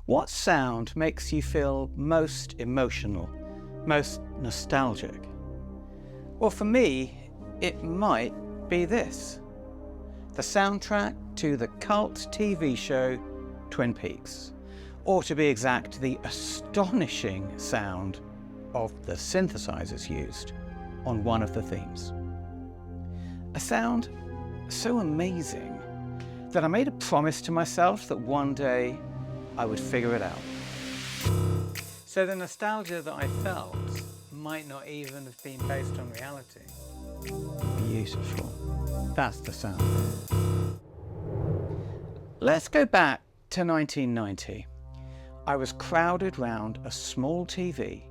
What sound makes you feel most emotional, most nostalgic? Well, for me, it might be this. The soundtrack to the cult TV show Twin Peaks, or to be exact, the astonishing sound of the synthesizers used on one of the themes. A sound so amazing that I made a promise to myself that one day I would figure it out. So the nostalgia that I felt might not even have been based on reality. Beautiful. That's the sound. Let's go back to 1990. I was crowded round a small TV,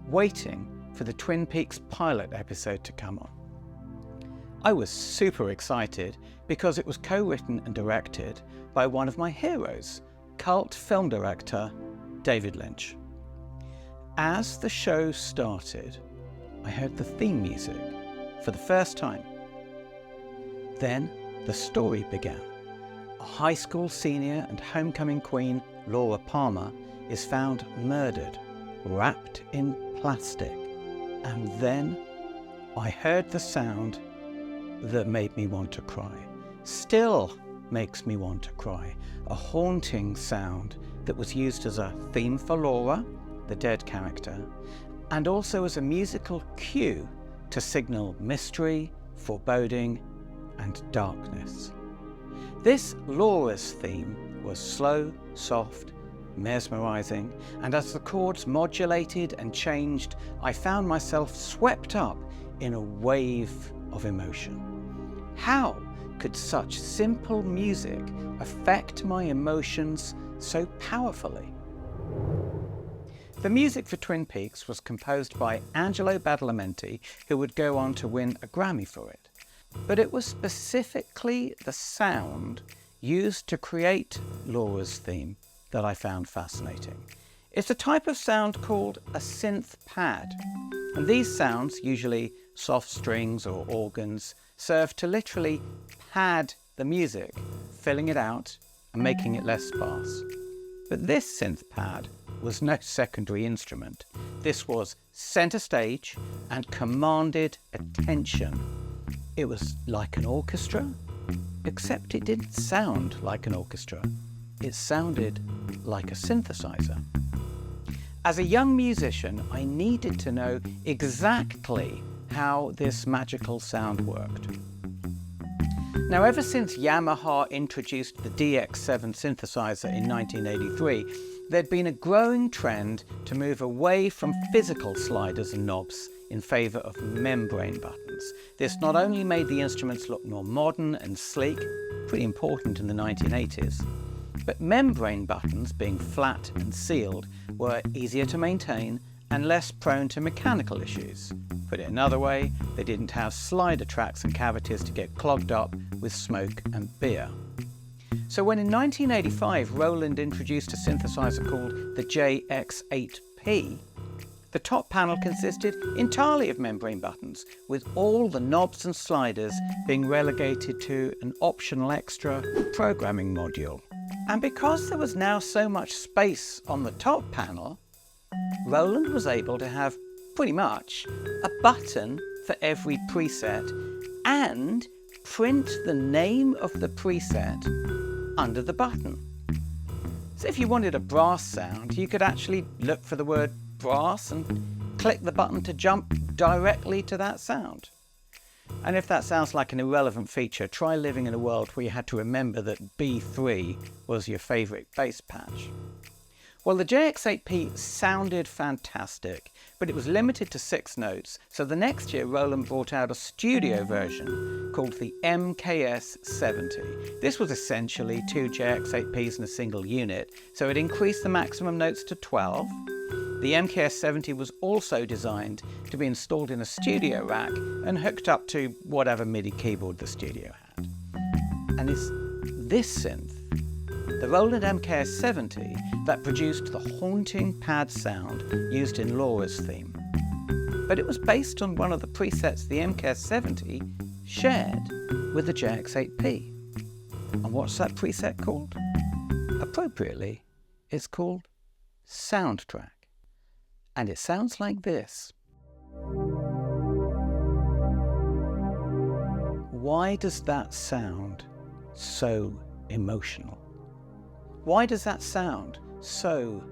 waiting for the Twin Peaks pilot episode to come on. I was super excited because it was co-written and directed by one of my heroes, cult film director David Lynch. As the show started, I heard the theme music for the first time. Then the story began. A high school senior and homecoming queen, Laura Palmer, is found murdered, wrapped in plastic. And then I heard the sound that made me want to cry. Still makes me want to cry. A haunting sound that was used as a theme for Laura, the dead character, and also as a musical cue to signal mystery, foreboding, and darkness. This Laura's theme was slow, soft, mesmerizing, and as the chords modulated and changed, I found myself swept up in a wave of emotion. How could such simple music affect my emotions so powerfully? The music for Twin Peaks was composed by Angelo Badalamenti, who would go on to win a Grammy for it. But it was specifically the sound used to create Laura's theme that I found fascinating. It's a type of sound called a synth pad, and these sounds, usually soft strings or organs, serve to literally pad the music, filling it out and making it less sparse. But this synth pad was no secondary instrument. This was center stage and commanded attention. It was like an orchestra, except it didn't sound like an orchestra. It sounded like a synthesizer. As a young musician, I needed to know exactly how this magical sound worked. Now, ever since Yamaha introduced the DX7 synthesizer in 1983, there'd been a growing trend to move away from physical sliders and knobs in favour of membrane buttons. This not only made the instruments look more modern and sleek, pretty important in the 1980s, but membrane buttons, being flat and sealed, were easier to maintain and less prone to mechanical issues. Put it another way, they didn't have slider tracks and cavities to get clogged up with smoke and beer. So when in 1985 Roland introduced a synthesizer called the JX-8P, the top panel consisted entirely of membrane buttons, with all the knobs and sliders being relegated to an optional extra programming module. And because there was now so much space on the top panel, Roland was able to have pretty much a button for every preset and print the name of the preset under the button. So if you wanted a brass sound, you could actually look for the word brass and click the button to jump directly to that sound. And if that sounds like an irrelevant feature, try living in a world where you had to remember that B3 was your favourite bass patch. Well, the JX-8P sounded fantastic, but it was limited to 6 notes, so the next year Roland brought out a studio version called the MKS-70. This was essentially 2 JX-8Ps in a single unit, so it increased the maximum notes to 12. The MKS-70 was also designed to be installed in a studio rack and hooked up to whatever MIDI keyboard the studio had. And it's this synth, the Roland MKS-70, that produced the haunting pad sound used in Laura's theme. But it was based on one of the presets the MKS-70 shared with the JX-8P. And what's that preset called? Appropriately, It's called soundtrack. And it sounds like this. Why does that sound so emotional? Why does that sound so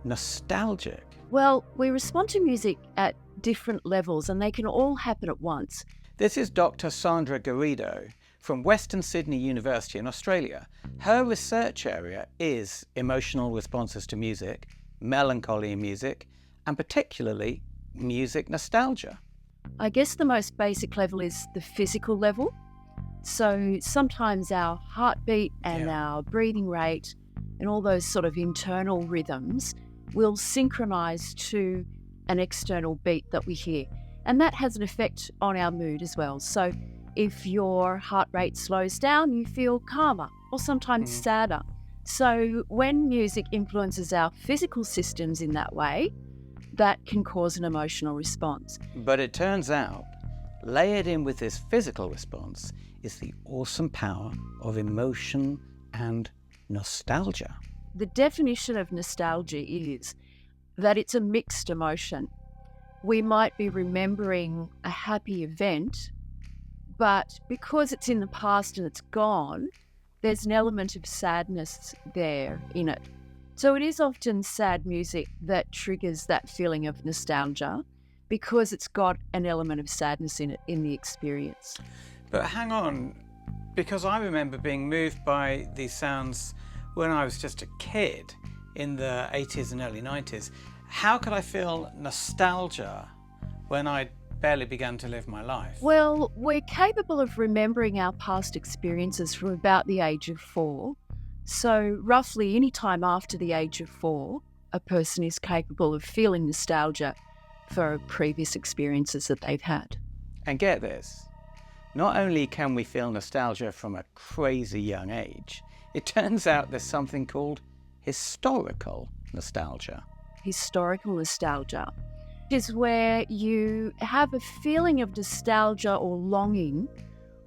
nostalgic? Well, we respond to music at different levels and they can all happen at once. This is Dr. Sandra Garrido from Western Sydney University in Australia. Her research area is emotional responses to music, melancholy in music, and particularly music nostalgia. I guess the most basic level is the physical level. So sometimes our heartbeat and our breathing rate and all those sort of internal rhythms will synchronise to an external beat that we hear. And that has an effect on our mood as well. So if your heart rate slows down, you feel calmer or sometimes sadder. So when music influences our physical systems in that way, that can cause an emotional response. But it turns out, layered in with this physical response is the awesome power of emotion and nostalgia. The definition of nostalgia is that it's a mixed emotion. We might be remembering a happy event, but because it's in the past and it's gone, there's an element of sadness there in it. So it is often sad music that triggers that feeling of nostalgia because it's got an element of sadness in it, in the experience. But hang on, because I remember being moved by these sounds when I was just a kid in the 80s and early 90s. How could I feel nostalgia when I barely began to live my life? Well, we're capable of remembering our past experiences from about the age of 4. So roughly any time after the age of 4, a person is capable of feeling nostalgia for previous experiences that they've had. And get this, not only can we feel nostalgia from a crazy young age, it turns out there's something called historical nostalgia. Historical nostalgia is where you have a feeling of nostalgia or longing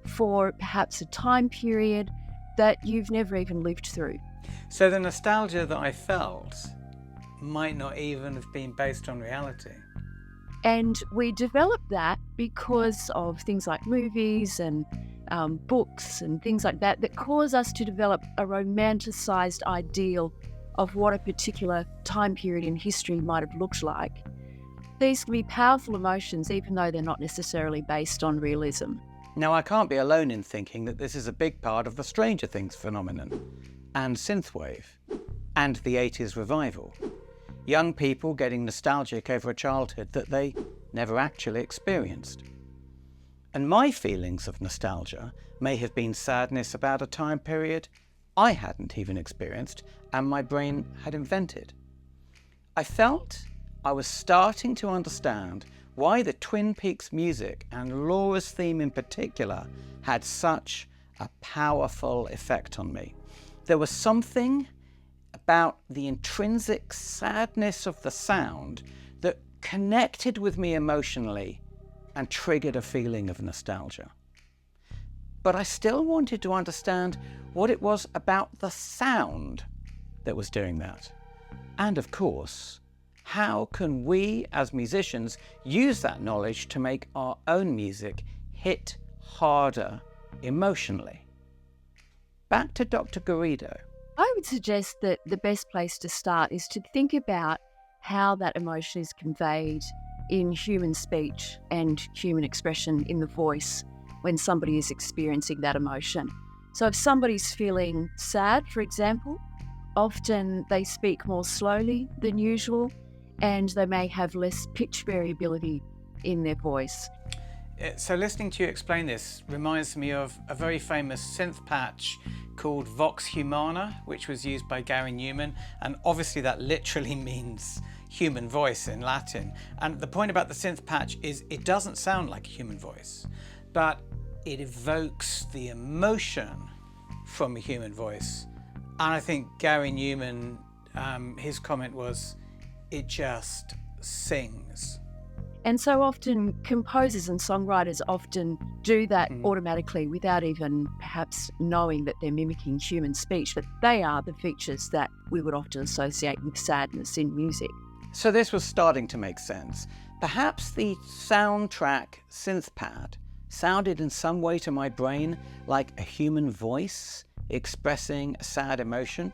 for perhaps a time period that you've never even lived through. So the nostalgia that I felt might not even have been based on reality. And we develop that because of things like movies and books and things like that that cause us to develop a romanticised ideal of what a particular time period in history might have looked like. These can be powerful emotions even though they're not necessarily based on realism. Now, I can't be alone in thinking that this is a big part of the Stranger Things phenomenon, and synthwave, and the 80s revival. Young people getting nostalgic over a childhood that they never actually experienced. And my feelings of nostalgia may have been sadness about a time period I hadn't even experienced and my brain had invented. I felt I was starting to understand why the Twin Peaks music and Laura's theme in particular had such a powerful effect on me. There was something about the intrinsic sadness of the sound that connected with me emotionally and triggered a feeling of nostalgia. But I still wanted to understand what it was about the sound that was doing that. And of course, how can we as musicians use that knowledge to make our own music hit harder emotionally? Back to Dr. Garrido. I would suggest that the best place to start is to think about how that emotion is conveyed in human speech and human expression in the voice when somebody is experiencing that emotion. So if somebody's feeling sad, for example, often they speak more slowly than usual and they may have less pitch variability in their voice. So listening to you explain this reminds me of a very famous synth patch called Vox Humana, which was used by Gary Newman, and obviously that literally means human voice in Latin. And the point about the synth patch is it doesn't sound like a human voice, but it evokes the emotion from a human voice. And I think Gary Newman, his comment was, it just sings. And so often composers and songwriters often do that automatically without even perhaps knowing that they're mimicking human speech, but they are the features that we would often associate with sadness in music. So this was starting to make sense. Perhaps the soundtrack synth pad sounded in some way to my brain like a human voice expressing a sad emotion.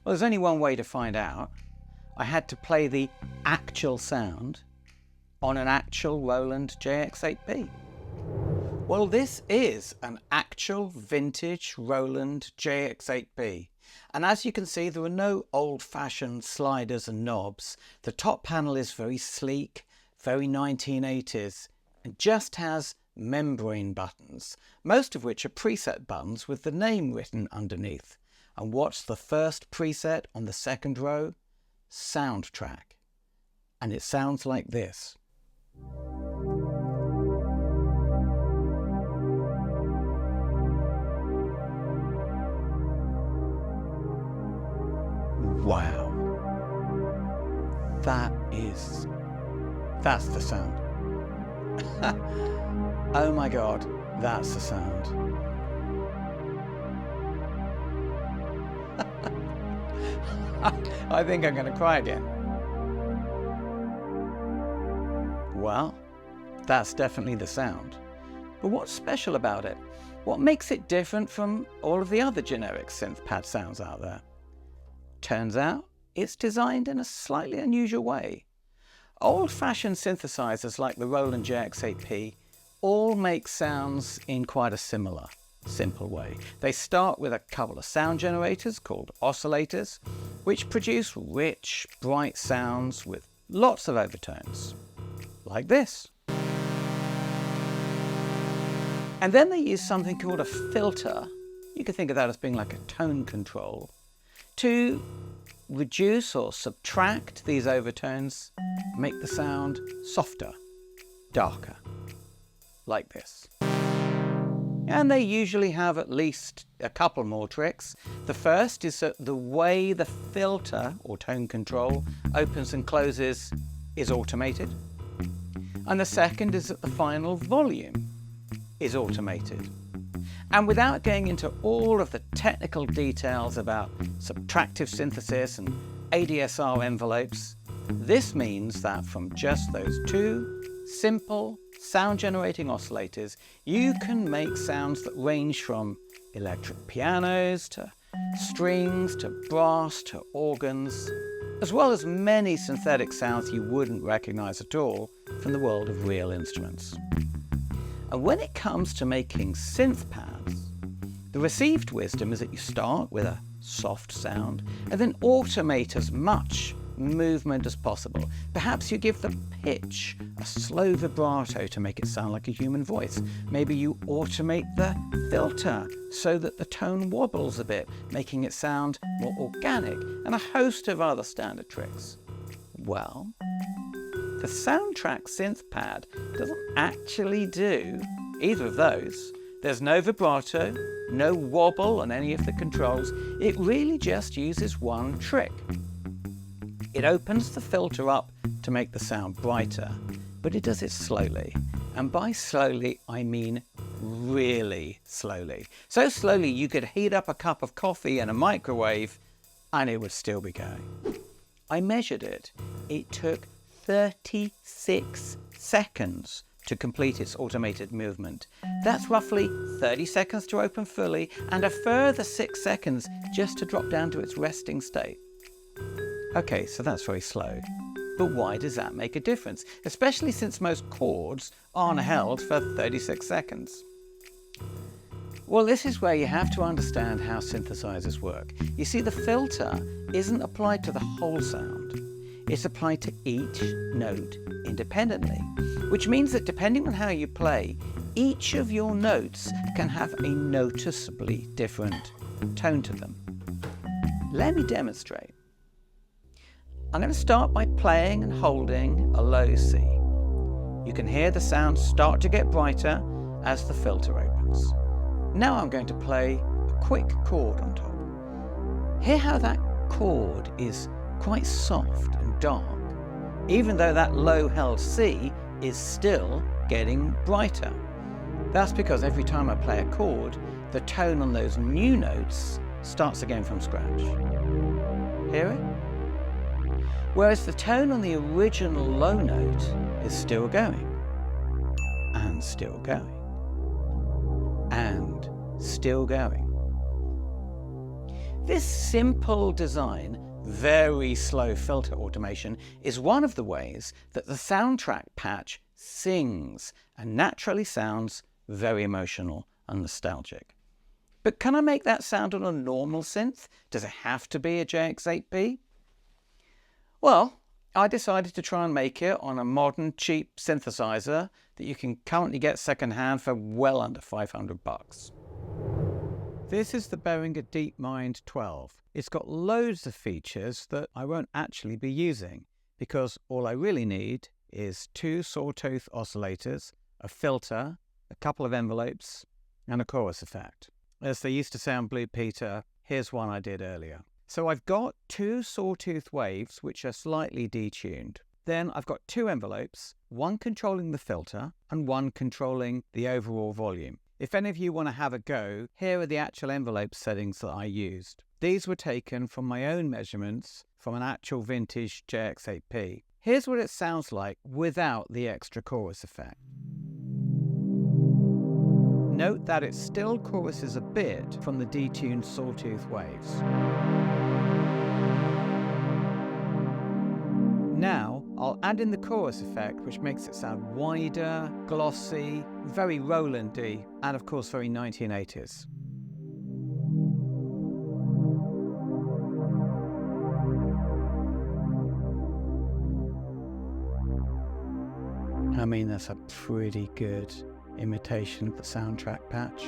Well, there's only one way to find out. I had to play the actual sound on an actual Roland JX-8P. Well, this is an actual vintage Roland JX-8P. And as you can see, there are no old-fashioned sliders and knobs. The top panel is very sleek, very 1980s, and just has membrane buttons, most of which are preset buttons with the name written underneath. And what's the first preset on the second row? Soundtrack. And it sounds like this. Wow. That's the sound. Oh my God, that's the sound. I think I'm going to cry again. Well, that's definitely the sound. But what's special about it? What makes it different from all of the other generic synth pad sounds out there? Turns out, it's designed in a slightly unusual way. Old-fashioned synthesizers like the Roland JX-8P all make sounds in quite a similar, simple way. They start with a couple of sound generators called oscillators, which produce rich, bright sounds with lots of overtones, like this. And then they use something called a filter, you could think of that as being like a tone control, to reduce or subtract these overtones, make the sound softer, darker, like this. And they usually have at least a couple more tricks. The first is that the way the filter or tone control opens and closes is automated. And the second is that the final volume is automated. And without going into all of the technical details about subtractive synthesis and ADSR envelopes, this means that from just those two simple sound-generating oscillators, you can make sounds that range from electric pianos to strings to brass to organs, as well as many synthetic sounds you wouldn't recognize at all from the world of real instruments. And when it comes to making synth pads, the received wisdom is that you start with a soft sound and then automate as much movement as possible. Perhaps you give the pitch a slow vibrato to make it sound like a human voice. Maybe you automate the filter so that the tone wobbles a bit, making it sound more organic, and a host of other standard tricks. Well, the soundtrack synth pad doesn't actually do either of those. There's no vibrato, no wobble on any of the controls. It really just uses one trick. It opens the filter up to make the sound brighter, but it does it slowly. And by slowly, I mean really slowly. So slowly you could heat up a cup of coffee in a microwave and it would still be going. I measured it. It took 36 seconds to complete its automated movement. That's roughly 30 seconds to open fully and a further 6 seconds just to drop down to its resting state. Okay, so that's very slow. But why does that make a difference? Especially since most chords aren't held for 36 seconds. Well, this is where you have to understand how synthesizers work. You see, the filter isn't applied to the whole sound. It's applied to each note independently, which means that depending on how you play, each of your notes can have a noticeably different tone to them. Let me demonstrate. I'm going to start by playing and holding a low C. You can hear the sound start to get brighter as the filter opens. Now I'm going to play a quick chord on top. Hear how that chord is quite soft and dark, even though that low held C is still getting brighter. That's because every time I play a chord, the tone on those new notes starts again from scratch. Hear it? Whereas the tone on the original low note is still going, and still going, and still going. This simple design, very slow filter automation, is one of the ways that the soundtrack patch sings and naturally sounds very emotional and nostalgic. But can I make that sound on a normal synth? Does it have to be a JX-8P? Well, I decided to try and make it on a modern, cheap synthesizer that you can currently get secondhand for well under $500. This is the Behringer DeepMind 12. It's got loads of features that I won't actually be using because all I really need is 2 sawtooth oscillators, a filter, a couple of envelopes, and a chorus effect. As they used to say on Blue Peter, here's one I did earlier. So I've got 2 sawtooth waves which are slightly detuned. Then I've got 2 envelopes, one controlling the filter and one controlling the overall volume. If any of you want to have a go, here are the actual envelope settings that I used. These were taken from my own measurements from an actual vintage JX-8P. Here's what it sounds like without the extra chorus effect. Note that it still choruses a bit from the detuned sawtooth waves. Now, I'll add in the chorus effect, which makes it sound wider, glossy, very Roland-y, and of course very 1980s. I mean, that's a pretty good imitation of the soundtrack patch.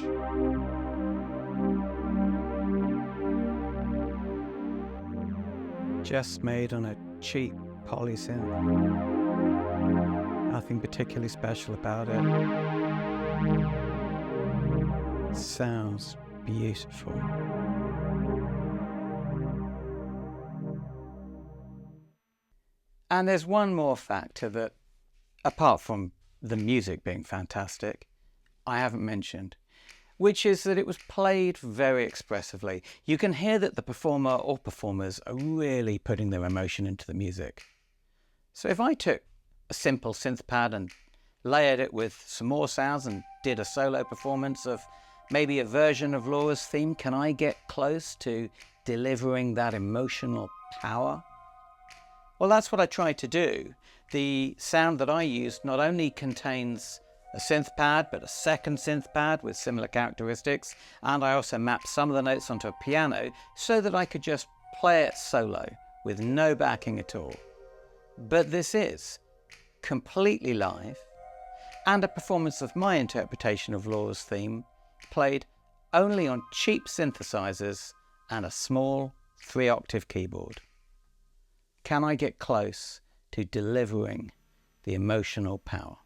Just made on a cheap polysynth. Nothing particularly special about it. Sounds beautiful. And there's one more factor that, apart from the music being fantastic, I haven't mentioned, which is that it was played very expressively. You can hear that the performer or performers are really putting their emotion into the music. So if I took a simple synth pad and layered it with some more sounds and did a solo performance of maybe a version of Laura's theme, can I get close to delivering that emotional power? Well, that's what I tried to do. The sound that I used not only contains a synth pad, but a second synth pad with similar characteristics, and I also mapped some of the notes onto a piano so that I could just play it solo with no backing at all. But this is completely live and a performance of my interpretation of Laura's theme, played only on cheap synthesizers and a small 3-octave keyboard. Can I get close to delivering the emotional power?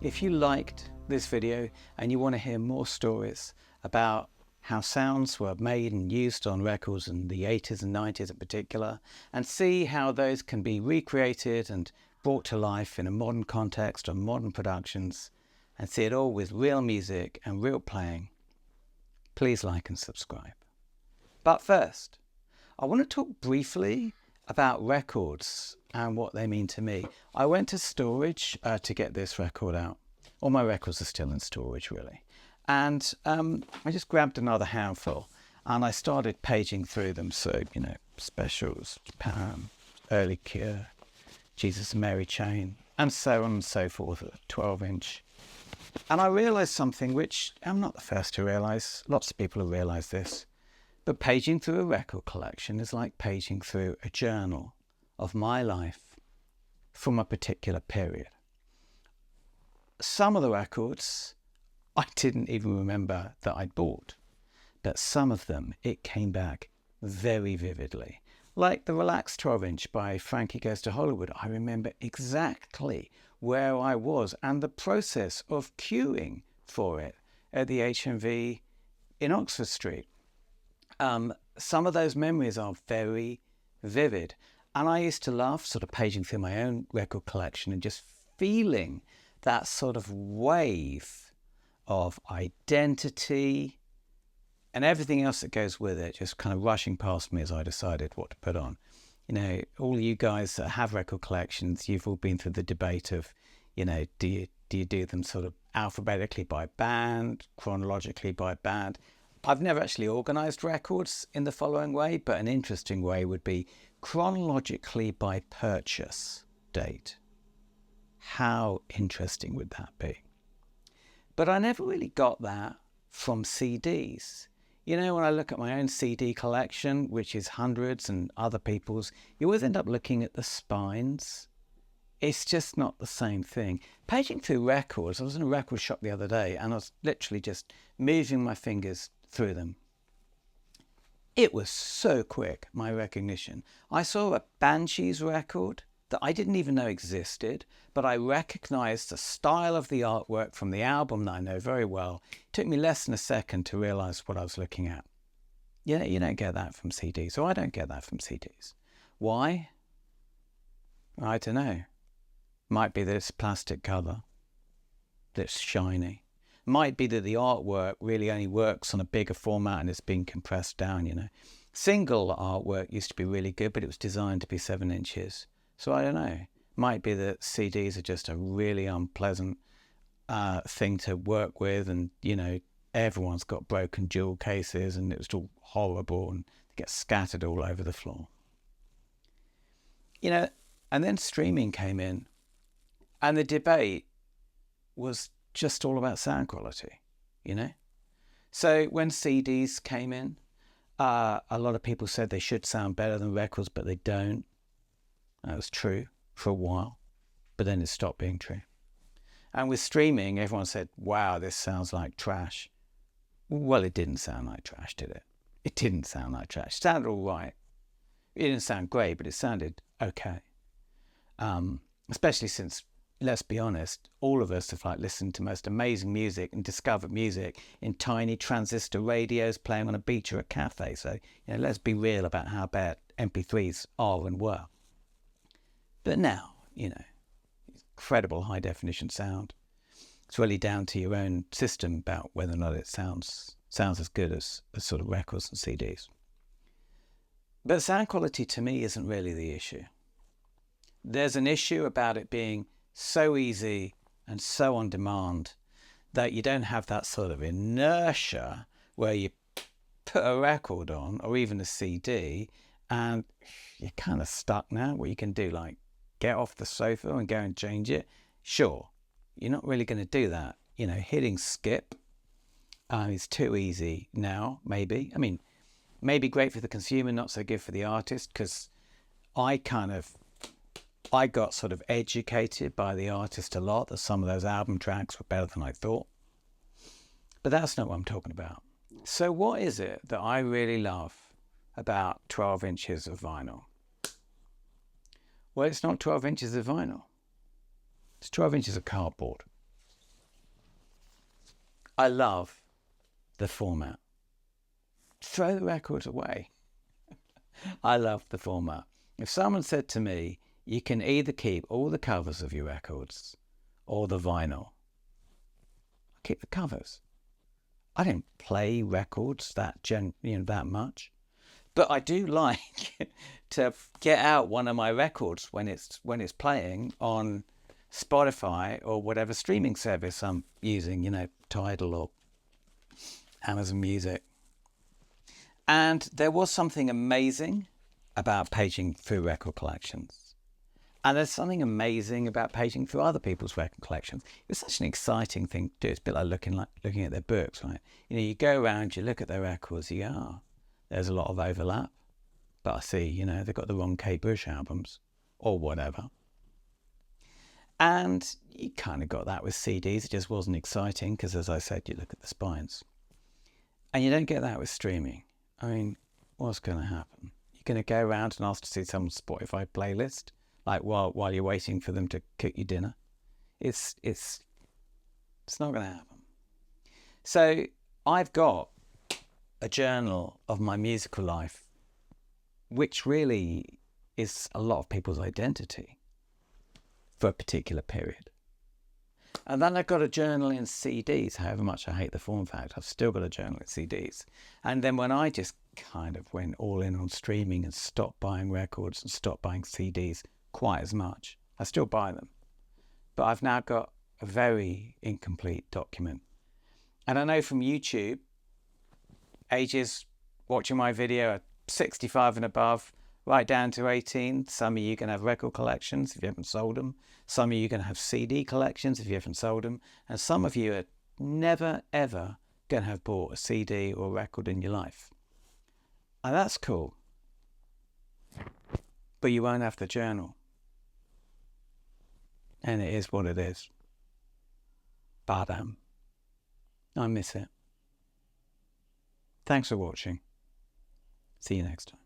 If you liked this video and you want to hear more stories about how sounds were made and used on records in the 80s and 90s in particular, and see how those can be recreated and brought to life in a modern context or modern productions, and see it all with real music and real playing, please like and subscribe. But first, I want to talk briefly about records and what they mean to me. I went to storage to get this record out. All my records are still in storage, really. And I just grabbed another handful and I started paging through them. So, you know, Specials, Japan, Early Cure, Jesus and Mary Chain, and so on and so forth, a 12-inch. And I realised something which I'm not the first to realise. Lots of people have realised this. But paging through a record collection is like paging through a journal of my life from a particular period. Some of the records I didn't even remember that I'd bought, but some of them, it came back very vividly. Like the Relaxed 12-inch by Frankie Goes to Hollywood. I remember exactly where I was and the process of queuing for it at the HMV in Oxford Street. Some of those memories are very vivid. And I used to love sort of paging through my own record collection and just feeling that sort of wave of identity and everything else that goes with it, just kind of rushing past me as I decided what to put on. You know, all you guys that have record collections, you've all been through the debate of, you know, do you do them sort of alphabetically by band, chronologically by band? I've never actually organised records in the following way, but an interesting way would be chronologically by purchase date. How interesting would that be? But I never really got that from CDs. You know, when I look at my own CD collection, which is hundreds and other people's, you always end up looking at the spines. It's just not the same thing. Paging through records, I was in a record shop the other day and I was literally just moving my fingers through them. It was so quick, my recognition. I saw a Banshees record that I didn't even know existed, but I recognized the style of the artwork from the album that I know very well. It took me less than a second to realize what I was looking at. Yeah, you don't get that from CDs, or I don't get that from CDs. Why? I don't know. Might be that it's plastic cover, that's shiny. Might be that the artwork really only works on a bigger format and it's been compressed down, you know. Single artwork used to be really good, but it was designed to be 7 inches. So I don't know. Might be that CDs are just a really unpleasant thing to work with, and, you know, everyone's got broken jewel cases and it was all horrible and they get scattered all over the floor. You know, and then streaming came in and the debate was just all about sound quality, you know. So when CDs came in, a lot of people said they should sound better than records, but they don't. That was true for a while, but then it stopped being true. And with streaming, everyone said, wow, this sounds like trash. Well, it didn't sound like trash, did it? It didn't sound like trash. It sounded all right. It didn't sound great, but it sounded okay. Especially since, let's be honest, all of us have listened to most amazing music and discovered music in tiny transistor radios playing on a beach or a cafe. So, you know, let's be real about how bad MP3s are and were. But now, you know, incredible high definition sound. It's really down to your own system about whether or not it sounds as good as sort of records and CDs. But sound quality to me isn't really the issue. There's an issue about it being so easy and so on demand that you don't have that sort of inertia where you put a record on or even a CD and you're kind of stuck now. What you can do, like, get off the sofa and go and change it. Sure, you're not really going to do that. You know, hitting skip is too easy now, maybe. I mean, maybe great for the consumer, not so good for the artist, because I got sort of educated by the artist a lot that some of those album tracks were better than I thought. But that's not what I'm talking about. So what is it that I really love about 12 inches of vinyl? Well, it's not 12 inches of vinyl. It's 12 inches of cardboard. I love the format. Throw the records away. I love the format. If someone said to me, you can either keep all the covers of your records or the vinyl, I keep the covers. I don't play records that much, but I do like to get out one of my records when it's playing on Spotify or whatever streaming service I'm using, Tidal or Amazon Music. And there was something amazing about paging through record collections. And there's something amazing about paging through other people's record collections. It's such an exciting thing to do. It's a bit like looking at their books, right? You go around, you look at their records, you go, there's a lot of overlap. But I see, they've got the wrong Kate Bush albums or whatever. And you kind of got that with CDs. It just wasn't exciting because, as I said, you look at the spines. And you don't get that with streaming. I mean, what's going to happen? You're going to go around and ask to see someone's Spotify playlist, like while you're waiting for them to cook you dinner. It's not going to happen. So I've got a journal of my musical life, which really is a lot of people's identity for a particular period. And then I've got a journal in CDs, however much I hate the form factor. I've still got a journal in CDs. And then when I just kind of went all in on streaming and stopped buying records and stopped buying CDs quite as much, I still buy them. But I've now got a very incomplete document. And I know from YouTube, ages watching my video are 65 and above, right down to 18. Some of you can have record collections if you haven't sold them. Some of you can have CD collections if you haven't sold them. And some of you are never, ever going to have bought a CD or a record in your life. And that's cool. But you won't have the journal. And it is what it is. But I miss it. Thanks for watching. See you next time.